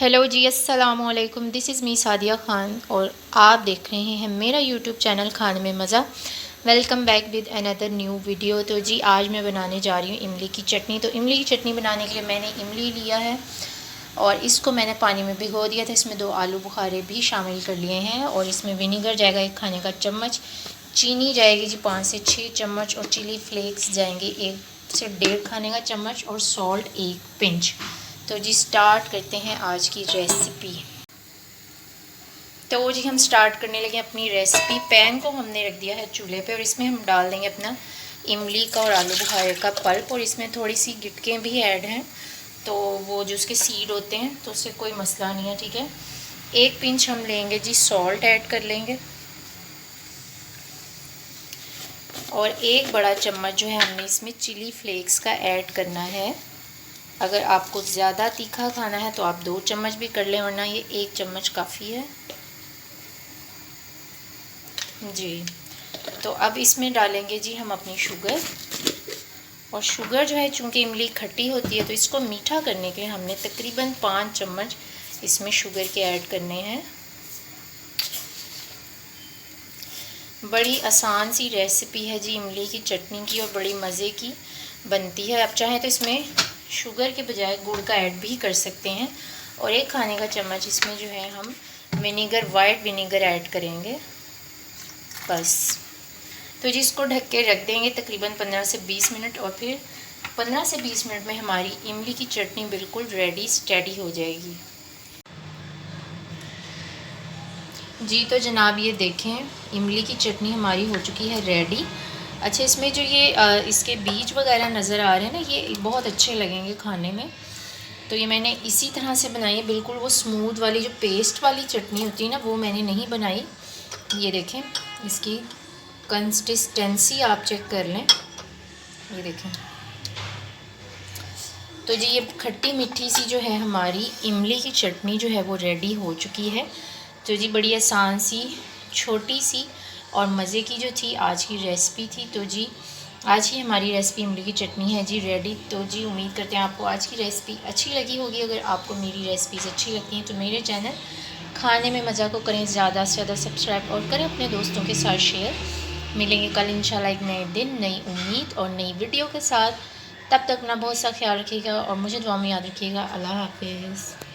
Hello जी, अस्सलाम वालेकुम। This is me Sadia Khan और आप देख रहे हैं मेरा यूट्यूब चैनल खाने में मज़ा। Welcome back with another new video. तो जी आज मैं बनाने जा रही हूँ इमली की चटनी। तो इमली की चटनी बनाने के लिए मैंने इमली लिया है और इसको मैंने पानी में भिगो दिया था। इसमें 2 आलू बुखारे भी शामिल कर लिए हैं और इसमें विनीगर जाएगा 1 खाने का चम्मच, चीनी जाएगी जी 5 से 6 चम्मच और चिली फ्लेक्स जाएंगे 1 से 1.5 खाने का चम्मच और सॉल्ट 1 पिंच। तो जी स्टार्ट करते हैं आज की रेसिपी। तो जी हम स्टार्ट करने लगे अपनी रेसिपी। पैन को हमने रख दिया है चूल्हे पे और इसमें हम डाल देंगे अपना इमली का और आलू बुखारे का पल्प और इसमें थोड़ी सी गिटकें भी ऐड हैं, तो वो जो उसके सीड होते हैं तो उससे कोई मसला नहीं है, ठीक है। 1 पिंच हम लेंगे जी सॉल्ट ऐड कर लेंगे और 1 बड़ा चम्मच जो है हमने इसमें चिली फ्लेक्स का ऐड करना है। अगर आपको ज़्यादा तीखा खाना है तो आप 2 चम्मच भी कर लें, वरना ये 1 चम्मच काफ़ी है जी। तो अब इसमें डालेंगे जी हम अपनी शुगर। और शुगर जो है चूँकि इमली खट्टी होती है तो इसको मीठा करने के लिए हमने तकरीबन 5 चम्मच इसमें शुगर के ऐड करने हैं। बड़ी आसान सी रेसिपी है जी इमली की चटनी की और बड़ी मज़े की बनती है। आप चाहें तो इसमें शुगर के बजाय गुड़ का ऐड भी कर सकते हैं। और 1 खाने का चम्मच इसमें जो है हम विनीगर, वाइट विनीगर ऐड करेंगे बस। तो जी इसको ढक के रख देंगे तकरीबन 15 से 20 मिनट और फिर 15 से 20 मिनट में हमारी इमली की चटनी बिल्कुल रेडी स्टेडी हो जाएगी जी। तो जनाब ये देखें इमली की चटनी हमारी हो चुकी है रेडी। अच्छा, इसमें जो ये इसके बीज वगैरह नज़र आ रहे हैं ना, ये बहुत अच्छे लगेंगे खाने में। तो ये मैंने इसी तरह से बनाई है, बिल्कुल वो स्मूथ वाली जो पेस्ट वाली चटनी होती है ना, वो मैंने नहीं बनाई। ये देखें इसकी कंसिस्टेंसी आप चेक कर लें, ये देखें। तो जी ये खट्टी मीठी सी जो है हमारी इमली की चटनी जो है वो रेडी हो चुकी है। तो जी बड़ी आसान सी, छोटी सी और मज़े की जो थी आज की रेसिपी थी। तो जी आज ही हमारी रेसिपी इमली की चटनी है जी रेडी। तो जी उम्मीद करते हैं आपको आज की रेसिपी अच्छी लगी होगी। अगर आपको मेरी रेसिपीज़ अच्छी लगती हैं तो मेरे चैनल खाने में मज़ा को करें ज़्यादा से ज़्यादा सब्सक्राइब और करें अपने दोस्तों के साथ शेयर। मिलेंगे कल इंशाल्लाह एक नए दिन, नई उम्मीद और नई वीडियो के साथ। तब तक अपना बहुत सा ख्याल रखिएगा और मुझे दुआ में याद रखिएगा। अल्लाह हाफिज़।